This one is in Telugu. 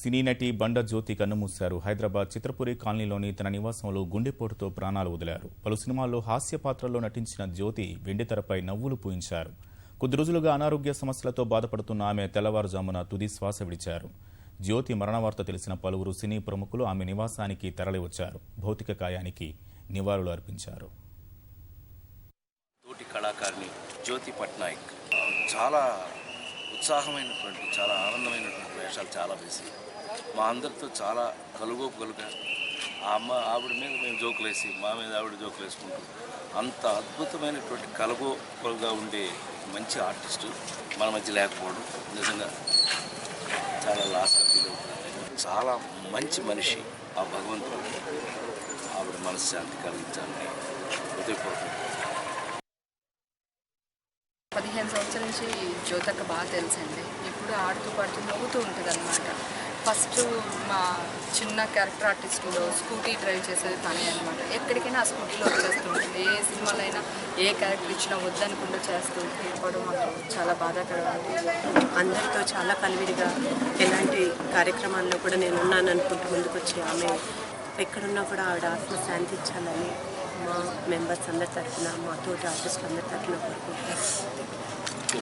సినీ నటి బండ జ్యోతి కన్నుమూశారు. హైదరాబాద్ చిత్రపురి కాలనీలోని తన నివాసంలో గుండెపోటుతో ప్రాణాలు వదిలారు. పలు సినిమాల్లో హాస్య పాత్రల్లో నటించిన జ్యోతి వెండితెరపై నవ్వులు పూయించారు. కొద్ది రోజులుగా అనారోగ్య సమస్యలతో బాధపడుతున్న ఆమె తెల్లవారుజామున తుది శ్వాస విడిచారు. జ్యోతి మరణ వార్త తెలిసిన పలువురు సినీ ప్రముఖులు ఆమె నివాసానికి తరలివచ్చారు. భౌతిక కాయానికి నివాళులు అర్పించారు. తోటి కళాకారిణి జ్యోతి పట్నాయక్ చాలా ఉత్సాహమైనటువంటి, చాలా ఆనందమైనటువంటి వేషాలు చాలా వేసి మా అందరితో చాలా కలుగోపుగలుగా ఆవిడ మీద మేము జోకులు వేసి మా మీద ఆవిడ జోకులు వేసుకుంటూ అంత అద్భుతమైనటువంటి కలుగోపులుగా ఉండే మంచి ఆర్టిస్టు మన మధ్య లేకపోవడం నిజంగా చాలా లాస్గా ఫీల్ అవుతుంది. చాలా మంచి మనిషి. ఆ భగవంతుడు ఆవిడ మనశ్శాంతి కలిగించాలని హృదయపూర్వకంగా. 15 సంవత్సరాల నుంచి జ్యోతక్క బాగా తెలుసండి. ఎప్పుడు ఆడుతూ పాడుతూ నవ్వుతూ ఉంటుంది అనమాట. ఫస్ట్ మా చిన్న క్యారెక్టర్ ఆర్టిస్టులో స్కూటీ డ్రైవ్ చేసేది తనే అనమాట. ఎక్కడికైనా ఆ స్కూటీలో వచ్చేస్తూ ఉంటుంది. ఏ సినిమాలో అయినా ఏ క్యారెక్టర్ ఇచ్చినా వద్దనుకుంటూ చేస్తూ వెళ్ళిపోవడం మాకు చాలా బాధాకరం. అందరితో చాలా కలివిడిగా ఎలాంటి కార్యక్రమాల్లో కూడా నేను ఉన్నాను అనుకుంటూ ముందుకొచ్చి ఆమె ఎక్కడున్నా కూడా ఆవిడ ఆత్మ శాంతించాలని మా మెంబర్స్ అందరి తరఫున, మా తోటి ఆర్టిస్టులు అందరి తరఫున కోరుకుంటున్నాను.